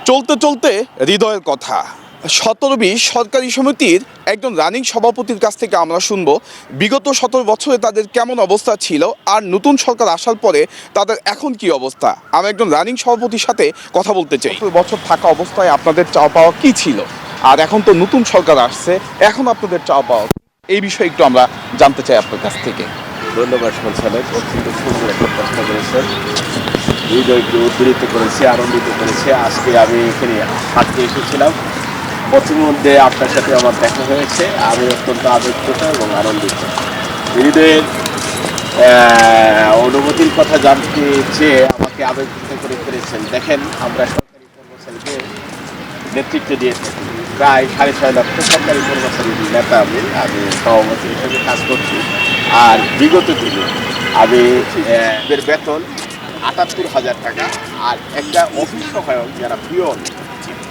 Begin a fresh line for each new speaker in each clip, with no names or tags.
চলতে চলতে হৃদয়ের কথা 17-20 সরকারি সমিতির একজন রানিং সভাপতির কাছ থেকে আমরা শুনবো বিগত 17 বছরে তাদের কেমন অবস্থা ছিল আর নতুন সরকার আসার পরে তাদের এখন কি অবস্থা। আমি একজন রানিং সভাপতির সাথে কথা বলতে চাই। 17 বছর থাকা অবস্থায় আপনাদের চাওয়া পাওয়া কি ছিল, আর এখন তো নতুন সরকার আসছে, এখন আপনাদের চাওয়া পাওয়া এই বিষয়ে একটু আমরা জানতে চাই আপনার কাছ থেকে।
ধন্যবাদ সঞ্চালক, অত্যন্ত সুন্দর একটা প্রশ্ন করেছেন। হৃদয়কে উদ্ধৃত করেছে, আনন্দিত করেছে। আজকে আমি এখানে হাঁটতে এসেছিলাম, প্রথমে আপনার সাথে আমার দেখা হয়েছে। আমি অত্যন্ত আবেগপ্রত এবং আনন্দিত। হৃদয়ের অনুভূতির কথা জানতে চেয়ে আমাকে আবেগপ্রত করে ফেলেছেন। দেখেন, আমরা সরকারি কর্মচারীদের নেতৃত্ব দিয়ে থাকি, প্রায় 6.5 লক্ষ সরকারি কর্মচারী নেতা আমি সভাপতি হিসেবে কাজ করছি। আর বিগত দিনে আমি বেতন 78,000 টাকা, আর একটা অফিস সহায়ক যারা পিয়ন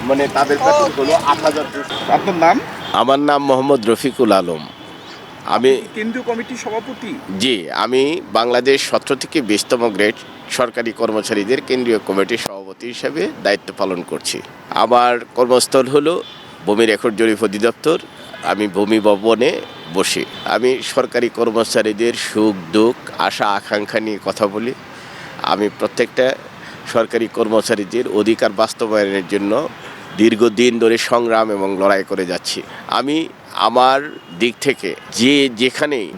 মানে তাদের বেতন হলো 8,200।
আপনার নাম?
আমার নাম মোহাম্মদ রফিকুল আলম। আমি
কেন্দ্রীয় কমিটির সভাপতি।
জি, আমি বাংলাদেশ 17 থেকে 20তম গ্রেড সরকারি কর্মচারীদের কেন্দ্রীয় কমিটির সভাপতি হিসেবে দায়িত্ব পালন করছি। আমার কর্মস্থল হলো ভূমি রেকর্ড জরিপ অধিদপ্তর। আমি ভূমি ভবনে বসি। আমি সরকারি কর্মচারীদের সুখ দুঃখ আশা আকাঙ্ক্ষা নিয়ে কথা বলি। আমি প্রত্যেকটা সরকারি কর্মচারীদের অধিকার বাস্তবায়নের জন্য দীর্ঘদিন ধরে সংগ্রাম এবং লড়াই করে যাচ্ছি। আমি আমার দিক থেকে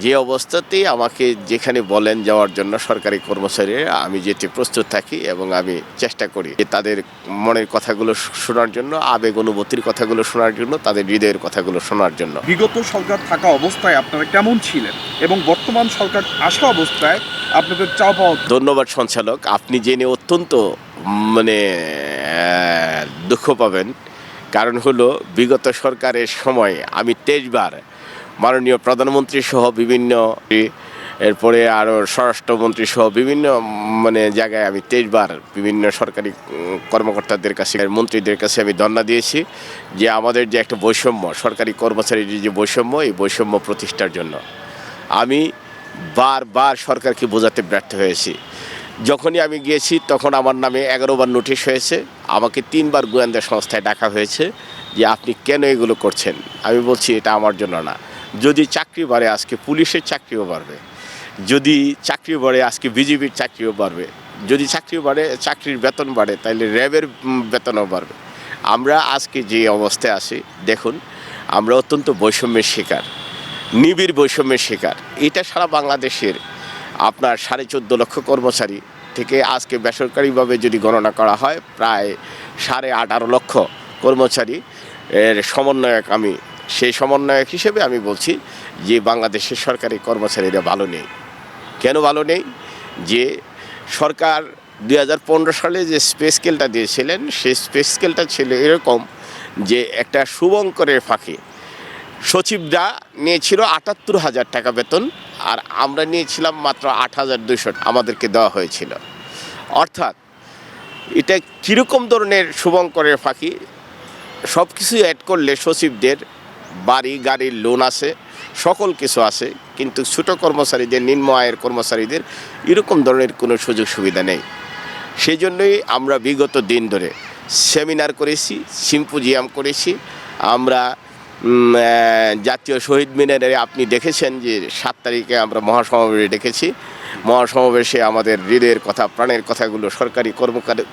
যে অবস্থাতেই আমাকে যেখানে বলেন যাওয়ার জন্য সরকারি কর্মচারীরা, আমি যেতে প্রস্তুত থাকি এবং আমি চেষ্টা করি তাদের মনের কথাগুলো শোনার জন্য, আবেগ অনুভূতির কথাগুলো শোনার জন্য, তাদের হৃদয়ের কথাগুলো শোনার জন্য।
বিগত সরকার থাকা অবস্থায় আপনারা কেমন ছিলেন এবং বর্তমান সরকার আসা অবস্থায় আপনাদের চাওয়া পাওয়া।
ধন্যবাদ সঞ্চালক, আপনি জেনে অত্যন্ত দুঃখ পাবেন। কারণ হলো, বিগত সরকারের সময় আমি 23 বার মাননীয় প্রধানমন্ত্রী সহ বিভিন্ন, এরপরে আরও স্বরাষ্ট্রমন্ত্রী সহ বিভিন্ন জায়গায় আমি 23 বার বিভিন্ন সরকারি কর্মকর্তাদের কাছে, মন্ত্রীদের কাছে আমি ধন্যবাদ দিয়েছি যে আমাদের যে একটা বৈষম্য, সরকারি কর্মচারীর যে বৈষম্য, এই বৈষম্য প্রতিষ্ঠার জন্য আমি বারবার সরকারকে বোঝাতে ব্যর্থ হয়েছি। যখনই আমি গিয়েছি তখন আমার নামে 11 বার নোটিশ হয়েছে। আমাকে 3 বার গোয়েন্দা সংস্থায় ডাকা হয়েছে যে আপনি কেন এগুলো করছেন। আমি বলছি এটা আমার জন্য না। যদি চাকরি বাড়ে আজকে পুলিশের চাকরিও বাড়বে, যদি চাকরি বাড়ে আজকে বিজিবির চাকরিও বাড়বে, যদি চাকরি বাড়ে, চাকরির বেতন বাড়ে, তাহলে র্যাবের বেতনও বাড়বে। আমরা আজকে যে অবস্থায় আছি, দেখুন, আমরা অত্যন্ত বৈষম্যের শিকার, নিবিড় বৈষম্যের শিকার। এটা সারা বাংলাদেশের আপনার 14.5 লক্ষ কর্মচারী থেকে আজকে বেসরকারিভাবে যদি গণনা করা হয়, প্রায় 18.5 লক্ষ কর্মচারী এর সমন্বয়ক আমি। সেই সমন্বয়ক হিসেবে আমি বলছি যে বাংলাদেশের সরকারি কর্মচারীরা ভালো নেই। কেন ভালো নেই? যে সরকার 2015 সালে যে পে স্কেলটা দিয়েছিলেন, সেই পে স্কেলটা ছিল এরকম যে একটা শুভঙ্করের ফাঁকে সচিবরা নিয়েছিল 78,000 টাকা বেতন, আর আমরা নিয়েছিলাম মাত্র 8,200 আমাদেরকে দেওয়া হয়েছিল। অর্থাৎ এটা কীরকম ধরনের শুভঙ্করের ফাঁকি? সব কিছু অ্যাড করলে সচিবদের বাড়ি গাড়ির লোন আছে, সকল কিছু আছে, কিন্তু ছোটো কর্মচারীদের, নিম্ন আয়ের কর্মচারীদের এরকম ধরনের কোনো সুযোগ সুবিধা নেই। সেই জন্যই আমরা বিগত দিন ধরে সেমিনার করেছি, সিম্পোজিয়াম করেছি। আমরা জাতীয় শহীদ মিনারে আপনি দেখেছেন যে 7 তারিখে আমরা মহাসমাবেশে ডেকেছি। মহাসমাবেশে আমাদের হৃদয়ের কথা, প্রাণের কথাগুলো সরকারি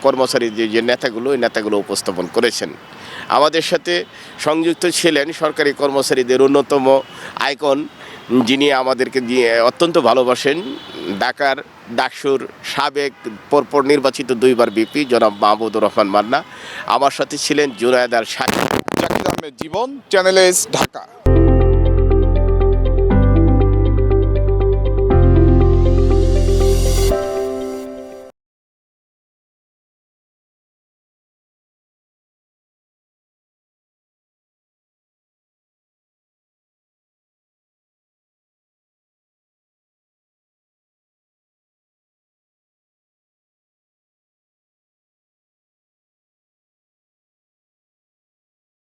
কর্মচারী যে নেতাগুলো, ওই নেতাগুলো উপস্থাপন করেছেন। আমাদের সাথে সংযুক্ত ছিলেন সরকারি কর্মচারীদের অন্যতম আইকন, যিনি আমাদেরকে দিয়ে অত্যন্ত ভালোবাসেন, ঢাকার ডাকসুর সাবেক পরপর নির্বাচিত 2 বার বিপি জনাব মাহমুদুর রহমান মান্না। আমার সাথে ছিলেন জুনায়েদ আল শাহ।
জাকির আহমেদ জীবন, চ্যানেল এস, ঢাকা।